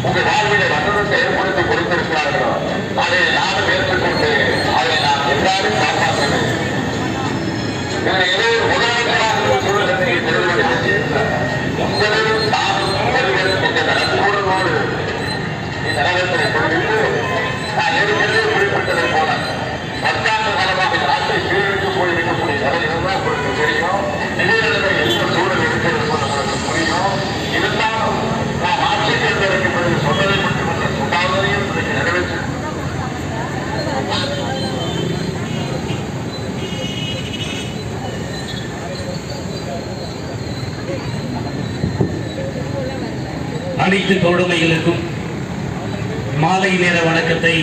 உங்கள் வாழ்விலை வசனத்தை ஏற்படுத்தி கொடுத்திருக்கிறார்களோ அதை நானும் ஏற்றுக்கொண்டு அதை நாம் எல்லாரும் காப்பாற்ற வேண்டும். ஏதோ ஒரு உலகங்களாக சூழலை திருவிழா உங்களிலும் நானும் ஒருவர் என்ற நட்புறவோடு நகரத்தை தெரிவித்து நான் ஏற்கனவே குறிப்பிட்டதை போல 10 ஆண்டு காலமாக நாட்டை சீரழித்து போயிருக்கக்கூடிய நிலையில்தான் உங்களுக்கு தெரியும். நிலைநிலை எந்த சூழல் இருக்கிறது உங்களுக்கு புரியும். இருந்தாலும் நாம் ஆட்சி தேர்ந்தெடுக்கும் பொழுது சொன்னதை மட்டுமல்ல சொல்லாததையும் இன்றைக்கு நிறைவேற்று அனைத்து தோழமைகளுக்கும் மாலை நேர வணக்கத்தை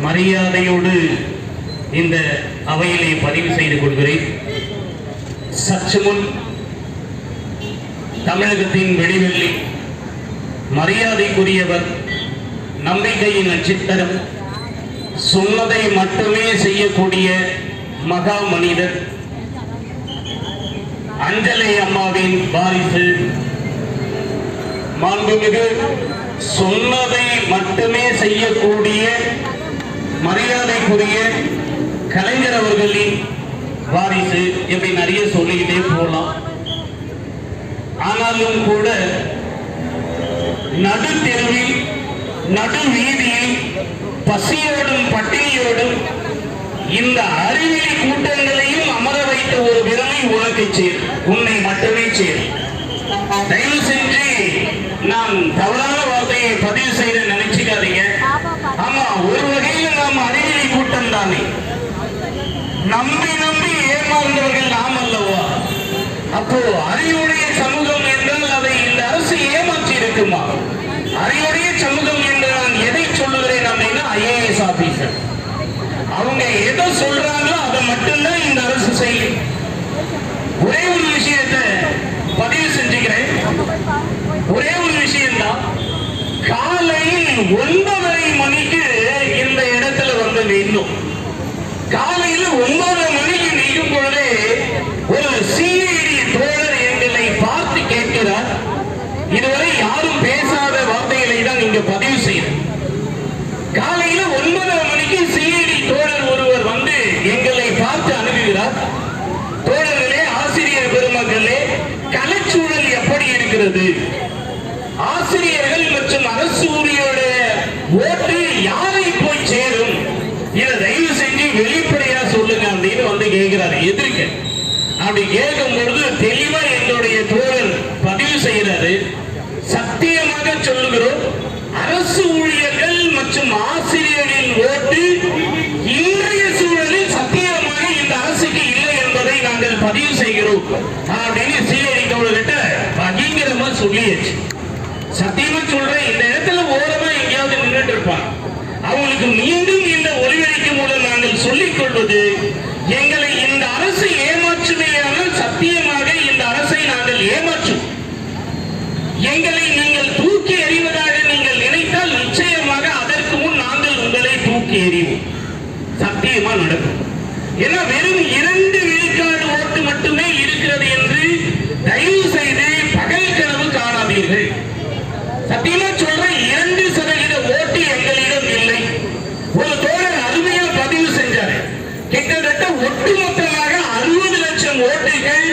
மரியாதையோடு இந்த அவையிலே பதிவு செய்து கொள்கிறேன். சற்று முன் தமிழகத்தின் வெளிவெள்ளி, மரியாதைக்குரியவர், நம்பிக்கையின் நட்சத்திரம், சொன்னதை மட்டுமே செய்யக்கூடிய மகா மனிதர், அஞ்சலை அம்மாவின் வாரிசு, மாண்புமிகு சொன்னதை மட்டுமே செய்யக்கூடிய மரியாதைக்குரிய கலைஞர் அவர்களின் வாரிசு எப்படி நிறைய சொல்லிக்கிட்டே போகலாம். ஆனாலும் கூட நடுத்தெருவில் நடு வீதியில் பசியோடும் பட்டினியோடும் இந்த அறிவியல் கூட்டங்களையும் அமர வைத்த ஒரு விரலை உனக்கு சேர், உன்னை மட்டுமே சேர். தயவு செஞ்சு நான் தவறான வார்த்தையை பதிவு செய்ய நினைச்சுக்காதீங்க. ஆமா, ஒரு வகையில் நாம் அறிவியல் கூட்டம் தானே. நம்பி நம்பி ஏமாந்தவர்கள் நாம் அல்லவா? அப்போ அறிவுடைய சமூகம் என்றால் அதை இந்த அரசு ஏமாற்றி இருக்குமா? அறிவுடைய சமூகம் என்று நான் எதை சொல்லுகிறேன் அப்படின்னா IAS ஆபீசர் அவங்க எதை சொல்றாங்களோ அதை மட்டும்தான் இந்த அரசு செய்யும். ஒரே ஒரு விஷயத்தை பதிவு செஞ்சுக்கிறேன். ஒரே ஒரு விஷயம்தான், காலையில் 9:30 மணிக்கு இந்த இடத்துல வந்து நின்னும். காலையில் 9 மணிக்கு நிற்கும் பொழுதே ஒரு CID தோழர் எங்களை பார்த்து கேட்கிறார். இதுவரை யாரும் பேசாத வார்த்தைகளை தான் நீங்க பதிவு செய்யணும். காலையில 9:30 மணிக்கு CID தோழர் ஒருவர் வந்து எங்களை பார்த்து அணுகுகிறார். தோழர்களே, ஆசிரியர் பெருமக்களே, கலைச்சூழல் எப்படி இருக்கிறது? ஆசிரியர்கள் மற்றும் அரசு ஊழியருடைய ஓட்டு யாரை போய் சேரும்? இதை தயவு செஞ்சு வெளிப்படையா சொல்லுங்க அப்படின்னு வந்து கேட்கிறாரு. எதிர்க்க அப்படி கேட்கும் பொழுது தெளிவா என்னுடைய தோழர் பதிவு செய்கிறாரு. சத்தியமாக சொல்லுகிறோம், அரசு ஊழியர்கள் மற்றும் ஆசிரியர்களின் ஓட்டு இன்றைய சூழலில் சத்தியமாக இந்த அரசுக்கு இல்லை என்பதை நாங்கள் பதிவு செய்கிறோம் அப்படின்னு CID தோழர்கிட்ட பகிரங்கமா சொல்லியாச்சு. சத்தியமா சொல்றேன், இந்த இடத்துல ஓரமா எங்கேயாவது நின்றுட்டு இருப்பாங்க. அவங்களுக்கு மீண்டும் இந்த ஒலிபரப்பு மூலம் நாங்கள் சொல்லிக் கொள்வது, எங்களை இந்த அரசு ஏமாற்றுமையானால் சத்தியமாக இந்த அரசை நாங்கள் ஏமாற்றும். எங்களை நீங்கள் தூக்கி எறிவதாக நீங்கள் நினைத்தால் நிச்சயமாக அதற்கு முன் நாங்கள் உங்களை தூக்கி எறிவோம். சத்தியமா நடக்கும். ஏன்னா வெறும் 2 விழுக்காடு ஓட்டு மட்டுமே இருக்கிறது என்று தயவு செய்து பகல் கனவு காணாதீர்கள். சத்தியமா சொல்றேன், 2% ஓட்டு எங்களிடம் இல்லை. ஒரு தோழர் அருமையா பதிவு செஞ்சாரு. கிட்டத்தட்ட ஒட்டுமொத்தமாக 60 லட்சம் ஓட்டுகள்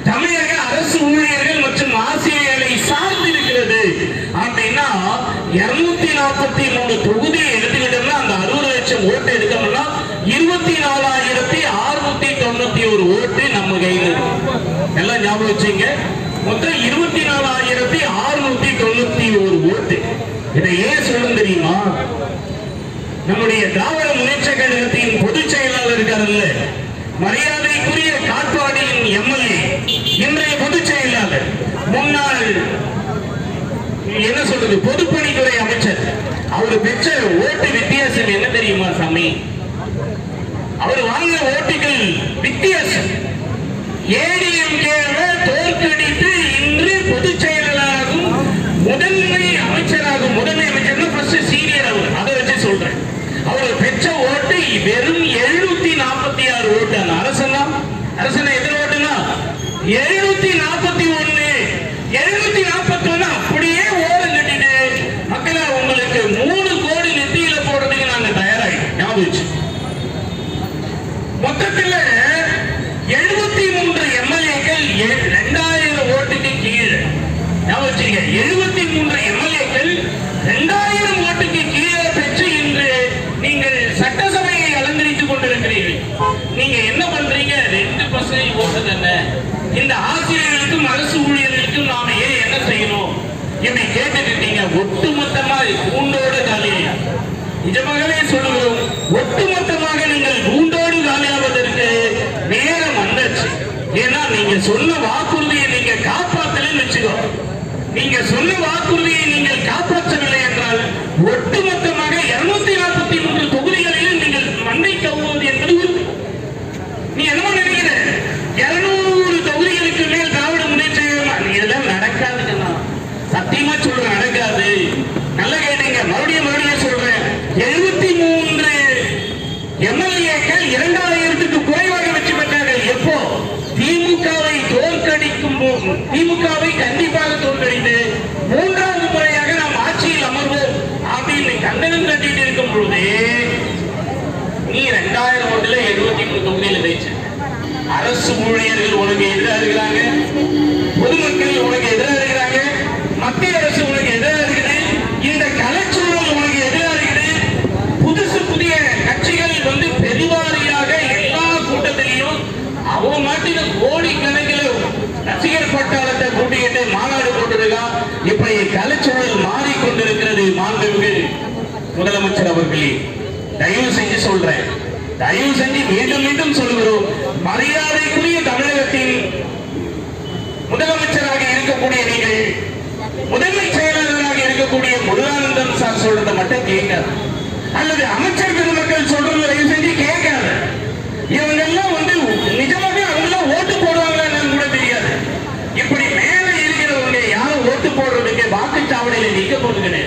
தமிழக அரசு ஊழியர்கள் மற்றும் ஆசிரியர்களை சார்ந்து இருக்கிறது அப்படின்னா 243 தொகுதியை எடுத்துக்கிட்டோம்னா அந்த 60 லட்சம் ஓட்டு எடுக்கணும்னா 24,691 ஓட்டு நம்ம கையில் இருக்கு. எல்லாம் ஞாபகம் வச்சுங்க. மொத்தம் 24,691 ஓட்டு. இதை ஏன் சொல்லும் தெரியுமா? நம்முடைய திராவிட முன்னேற்ற கழகத்தின் பொதுச் செயலாளர் இருக்காருல்ல, மரியாதைக்குரிய காட்பாடியின் MLA, இன்றைய பொதுச் செயலாளர், முன்னாள் என்ன சொல்றது பொதுப்பணித்துறை அமைச்சர், அவர் பெற்ற ஓட்டு வித்தியாசம் என்ன தெரியுமா சாமி? அவர் வாங்கின ஓட்டுகள் வித்தியாசம். ADMK-வை தோற்கடித்து இன்று பொதுச் செயலாளராகும் முதன்மை அமைச்சராகும். முதன்மை அமைச்சர்னா ஃபர்ஸ்ட் சீனியர் அவர், அதை வச்சு சொல்றேன். அவர் பெற்ற ஓட்டு வெறும் 746 ஓட்டு. அரசனா எத்தனை ஓட்டுனா 741. 741 அப்படியே ஓரம் கட்டிட்டு மக்கள் ஒட்டுமொத்தமா கூண்டோடு காலியா. நிஜமாகவே சொல்லுகிறோம், ஒட்டுமொத்தமாக நீங்கள் கூண்டோடு காலியாவதற்கு நேரம் வந்தாச்சு. ஏன்னா நீங்க சொன்ன வாக்குறுதியை நீங்க காப்பாற்றலன்னு வச்சுக்கோ. நீங்க சொன்ன வாக்குறுதியை நீங்கள் காப்பாற்றவில்லை என்றால் ஒட்டுமொத்தமாக 243 தொகுதிகளிலும் நீங்கள் மண்ணை கவுவது என்பது உறுதி. நீ என்ன நினைக்கிற? 200 தொகுதிகளுக்கு மேல் திராவிட முன்னேற்ற இதெல்லாம் நடக்காதுன்னா சத்தியமா சொல்றேன், நடக்காது. நல்லா கேட்டீங்க, மறுபடியும் சொல்றேன். 73 எம்எல்ஏக்கள் 2000க்கு குறைவாக வெற்றி பெற்றார்கள். எப்போ? திமுகவை தோற்கடிக்கும் போது, திமுகவை கண்டிப்பாக தோற்கடித்து 3வது முறையாக நாம் ஆட்சியில் அமர்வோம் அப்படின்னு கண்டனம் கட்டிட்டு இருக்கும் பொழுது நீ 2001 73 தொகுதியில் ஜெயிச்சு. அரசு ஊழியர்கள் உனக்கு எதிராக இருக்கிறாங்க, பொதுமக்கள் உனக்கு எதிராக இருக்கிறாங்க, மத்திய அரசு உனக்கு எதிராக இருக்குது, இந்த கலைச்சூழல் உனக்கு எதிராக இருக்குது. புதிய கட்சிகள் பெருவாரியாக எல்லா கூட்டத்திலையும் அவங்க மாட்டின கோடிக்கணக்கில் ரசிகர் பட்டாளத்தை கூட்டிக்கிட்டு மாநாடு போட்டிருக்கான். இப்படி கலைச்சூழல் மாறிக்கொண்டிருக்கிறது. மாண்புமிகு முதலமைச்சர் அவர்களே, தயவு செஞ்சு சொல்றேன், தயவு செஞ்சு மீண்டும் சொல்கிறோம், மரியாதைக்குரிய தமிழகத்தின் முதலமைச்சராக இருக்கக்கூடிய நீங்கள், முதன்மை செயலாளராக இருக்கக்கூடிய முருகானந்தம் சார் சொல்றதை மட்டும் கேட்காது, அல்லது அமைச்சர் பெருமக்கள் சொல்றது தயவு செஞ்சு கேட்காது. இவங்க எல்லாம் நிஜமாக அவங்க ஓட்டு போடுவாங்கன்னு கூட தெரியாது. இப்படி மேல இருக்கிறவங்க யாரும் ஓட்டு போடுறதுக்கு வாக்குச்சாவடியில நிக்க போறது,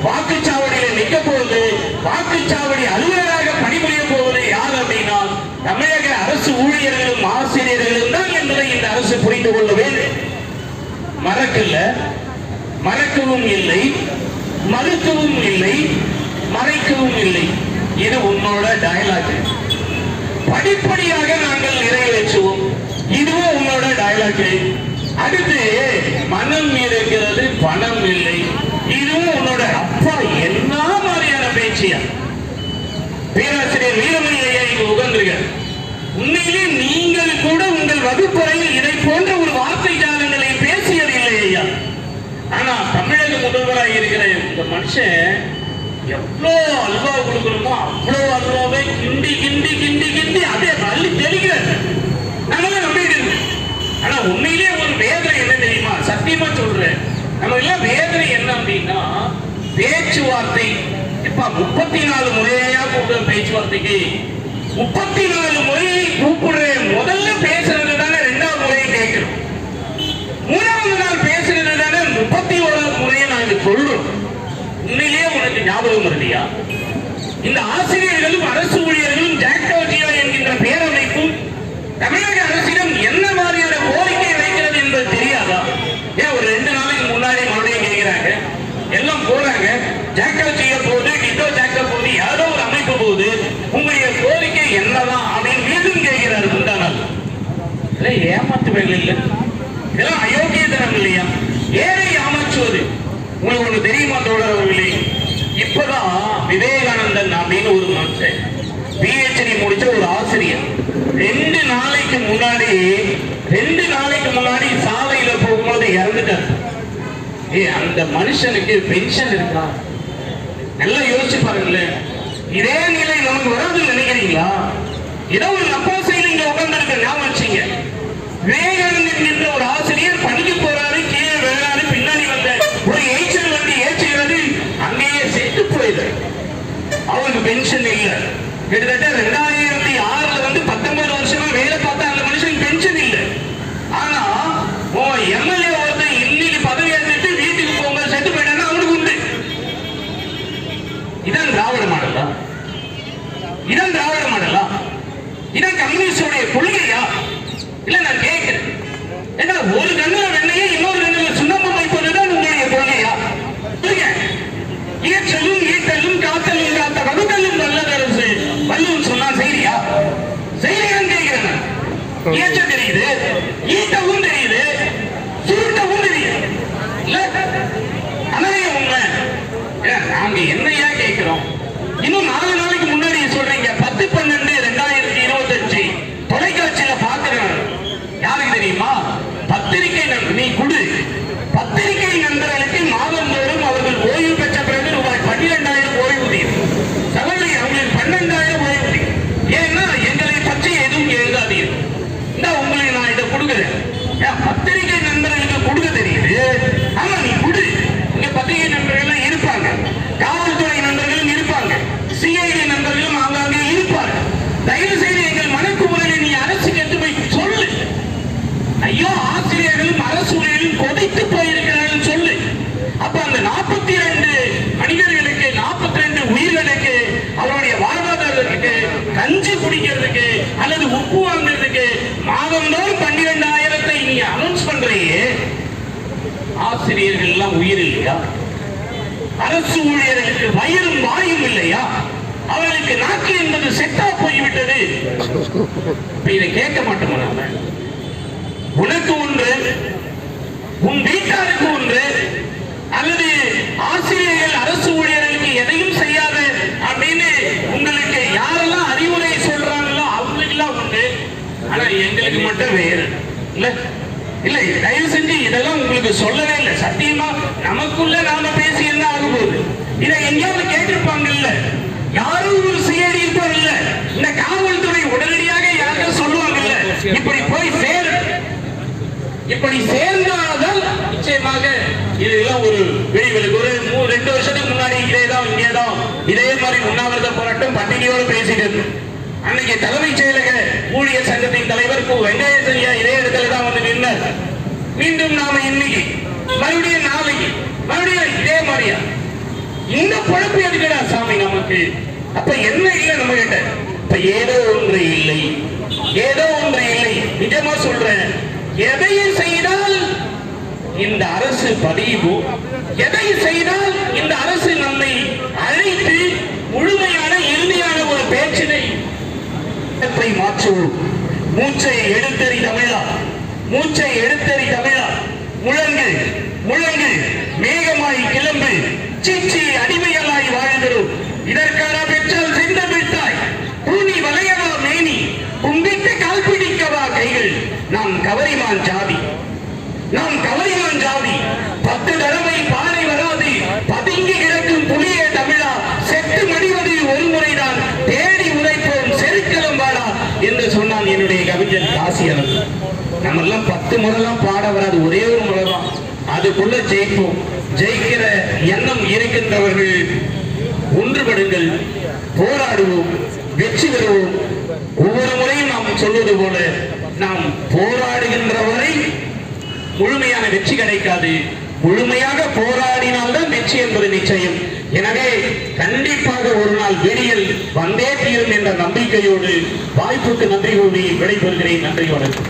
வாக்குச்சாவடியில நிக்க போறது, வாக்குச்சாவடி அலுவலராக பணிபுரிய போவது யார் அப்படின்னா தமிழக அரசு ஊழியர்களும் ஆசிரியர்களும் தான் என்பதை இந்த அரசு புரிந்து கொள்ள வேண்டும். மறக்கவும் இல்லை, மறுக்கவும் இல்லை, மறைக்கவும் இல்லை. இது உன்னோட டயலாக். படிப்படியாக நாங்கள் நிறைவேற்றுவோம், இதுவும் உன்னோட டயலாக். அடுத்து மனம் இருக்கிறது, பணம் இல்லை, இதுவும் உன்னோட. அப்பா என்ன மாதிரியான பேச்சியா? பேராசிரியர் வீரமணி ஐயா இங்கு உகந்திருக்க, உண்மையிலே நீங்கள் கூட உங்கள் வகுப்பறையில் இதை போன்ற ஒரு வார்த்தை ஜாலங்களை பேசியதில்லை ஐயா. ஆனா தமிழக முதல்வராக இருக்கிற இந்த மனுஷன் எவ்வளோ அல்வா கொடுக்கணுமோ அவ்வளோ அல்வாவை கிண்டி கிண்டி கிண்டி கிண்டி அதே அள்ளி தெளிக்கிறார். நம்மளாம் நம்பிட்டு இருக்கு. ஆனா உண்மையிலே ஒரு வேதனை என்ன தெரியுமா? சத்தியமா சொல்றேன், நம்ம எல்லாம் வேதனை என்ன அப்படின்னா பேச்சுவார்த்தை. இப்ப 34 முறையா கூப்பிடுற பேச்சுவார்த்தைக்கு 34 முறையை கூப்பிடுறேன். முதல்ல பேசுறது தானே 2வது முறையை கேட்கிறோம், 3வது நாள் பேசுறது தானே 31வது முறையை நாங்கள் சொல்றோம். உண்மையிலேயே உனக்கு ஞாபகம் இல்லையா? இந்த ஆசிரியர்களும் அரசு ஊழியர்களும் ஜாக்டோஜியோ என்கின்ற பேரமைப்பும் தமிழக அரசிடம் என்ன மாதிரியான கோரிக்கை வைக்கிறது என்பது தெரியாதா? ஏன் ஒரு 2 நாளைக்கு முன்னாடி மறுபடியும் கேட்கிறாங்க, எல்லாம் போறாங்க, ஜாக்டோஜியோ போகுது, டிட்டோ ஜாக்டோ போகுது, யாரோ ஒரு அமைப்பு போகுது, உங்களுடைய கோரிக்கை என்னதான் அப்படின்னு மீண்டும் கேட்கிறார். முந்தானால் ஏமாத்து வேலை இல்லை, இதெல்லாம் அயோக்கியத்தனம் இல்லையா? ஏழை ஏமாற்றுவது. உங்களுக்கு ஒண்ணு தெரியுமா தோழர்களே? இப்பதான் விவேகானந்தன் அப்படின்னு ஒரு மனுஷன் PhD முடிச்ச ஒரு ஆசிரியர் 2 நாளைக்கு முன்னாடி சாலையில போகும்போது இறந்துட்டார். அந்த மனுஷனுக்கு பென்ஷன் இருக்கா? நல்லா யோசிச்சு பாருங்களேன். இதே நிலை நமக்கு வராதுன்னு நினைக்கிறீங்களா? ஏதோ ஒரு நப்பாசையில் இங்க உட்கார்ந்து ஞாபகம் வச்சீங்க. விவேகானந்தன் என்ற ஒரு ஆசிரியர் பணிக்கு போறாரு, கீழே விழுறாரு, பின்னாடி வந்த ஒரு ஏச்சல் வண்டி ஏற்றுகிறது, அங்கேயே செத்து போயிடுது. அவருக்கு பென்ஷன் இல்லை. கிட்டத்தட்ட 2006 19 வருஷமா வேலை பார்த்தா அந்த மனுஷன் பென்ஷன் இல்லை. ஆனா எம்எல்ஏ ஒருத்தர் இன்னைக்கு பதவி ஏற்றுட்டு வீட்டுக்கு போங்க செத்து போயிட்டாங்க, அவனுக்கு உண்டு. இதான் திராவிட மாடலா? இதான் திராவிட மாடலா? இதான் கம்யூனிஸ்டுடைய கொள்கையா? இல்ல நான் கேட்கிறேன், ஏன்னா ஒரு கண்ணுல வெண்ணையை இன்னொரு கண்ணுல சுண்ணாம்பு வைப்பதுதான் உங்களுடைய கொள்கையா? இயற்றலும் ஈட்டலும் காத்தலும் காத்த வகுத்தலும் வல்லதரசு வல்லும் சொன்னா செய்தியா? செய்தியான்னு கேட்கிறேன். இயற்ற தெரியுது, ஈட்டவும் தெரியுது, சுருட்டவும் தெரியுது. இல்ல அனவே உண்மை. நாங்க என்னையா கேட்கிறோம்? இன்னும் 4 நாளைக்கு முன்னாடி சொல்றீங்க 10/12/2025 தொலைக்காட்சியில பாக்குறேன். யாருக்கு தெரியுமா? பத்திரிகை நீ குடு, பத்திரிகை நண்பர்களுக்கு மாதந்தோறும் அவர்கள் அல்லது உப்பு வாங்குறதுக்கு மாதந்தோறும் 12,000 நீ அனௌன்ஸ் பண்றையே, ஆசிரியர்கள் எல்லாம் உயிர் இல்லையா? அரசு ஊழியர்களுக்கு வயிறும் வாயும் இல்லையா? அவர்களுக்கு நாக்கு என்பது செட்டா போய்விட்டது. இதை கேட்க மாட்டோம். நாம உனக்கு ஒன்று, உன் வீட்டாருக்கு ஒன்று, அல்லது ஆசிரியர்கள் அரசு ஊழியர்களுக்கு எதையும் செய்யாத அப்படின்னு உங்களுக்கு யாரெல்லாம் அறிவுரை சொல்றாங்களோ அவங்களுக்கு எல்லாம் உண்டு. ஆனா எங்களுக்கு மட்டும் வேறு இல்ல. இல்லை, தயவு செஞ்சு இதெல்லாம் உங்களுக்கு சொல்லவே இல்லை. சத்தியமா நமக்குள்ள நாம பேசி என்ன ஆக போகுது? இதை எங்கேயாவது கேட்டிருப்பாங்கல்ல, யாரும் ஒரு சிஐடி இருப்பாங்கல்ல, இந்த காவல்துறை உடனடியாக யாரும் சொல்லுவாங்கல்ல, இப்படி போய் சேர், இப்படி சேர்ந்தால்தான் நிச்சயமாக இதெல்லாம் ஒரு விடிவெளுக்கு. ஒரு 2 வருஷத்துக்கு முன்னாடி இங்கேதான் இதே மாதிரி உண்ணாவிரத போராட்டம் பட்டினியோடு பேசிட்டு இருந்தோம். அன்னைக்கு தலைமைச் செயலக ஊழியர் சங்கத்தின் தலைவர் வெங்கடேசையா இதே இடத்துல தான் வந்து நின்றார். மீண்டும் நாம இன்னைக்கு மறுபடியும் நாளைக்கு மறுபடியும் இதே மாதிரியா? இந்த பொழப்பு எதுக்குடா சாமி நமக்கு? அப்ப என்ன இல்லை நம்ம கிட்ட? இப்ப ஏதோ ஒன்று இல்லை, ஏதோ ஒன்று இல்லை. நிஜமா சொல்றேன், எதையும் செய்தால் இந்த அரசு பதிவு, எதை செய்தால் இந்த அரசு நம்மை அழைத்து முழுமையான இறுதியான ஒரு பேச்சினை மாற்றுவோம். மூச்சை எடுத்தறி தமிழா, மூச்சை எடுத்தறி தமிழா, முழங்கு முழங்கு மேகமாய் கிளம்பு, சீச்சி அடிமைகளாய் வாழ்கிறோம். இதற்கான பெற்றால் செந்தமிழ்த்தாய், பூனி வளையவா மேனி, கும்பிட்டு கால் பிடிக்கவா கைகள். நாம் கவரிமான் ஜாதி, நாம் கவரிமான் ஜாதி. 10 தடவை பானை வராது, பதுங்கி கிடக்கும் புலியே தமிழா, செத்து மடிவது ஒரு முறைதான், தேடி உழைப்போம் செருக்கலம் வாடா என்று சொன்னான் என்னுடைய கவிஞன் காசியன். நம்ம எல்லாம் 10 முறைலாம் பாட வராது, ஒரே ஒரு முறைதான். அதுக்குள்ள ஜெயிப்போம். ஜெயிக்கிற எண்ணம் இருக்கின்றவர்கள் ஒன்றுபடுங்கள், போராடுவோம், வெற்றி பெறுவோம். ஒவ்வொரு முறையும் நாம் சொல்வது போல, நாம் போராடுகின்ற வரை முழுமையான வெற்றி கிடைக்காது. முழுமையாக போராடினால்தான் வெற்றி என்பது நிச்சயம். எனவே கண்டிப்பாக ஒரு நாள் விடியல் வந்தே தீரும் என்ற நம்பிக்கையோடு வாய்ப்புக்கு நன்றி கூறி விடைபெறுகிறேன். நன்றி, வணக்கம்.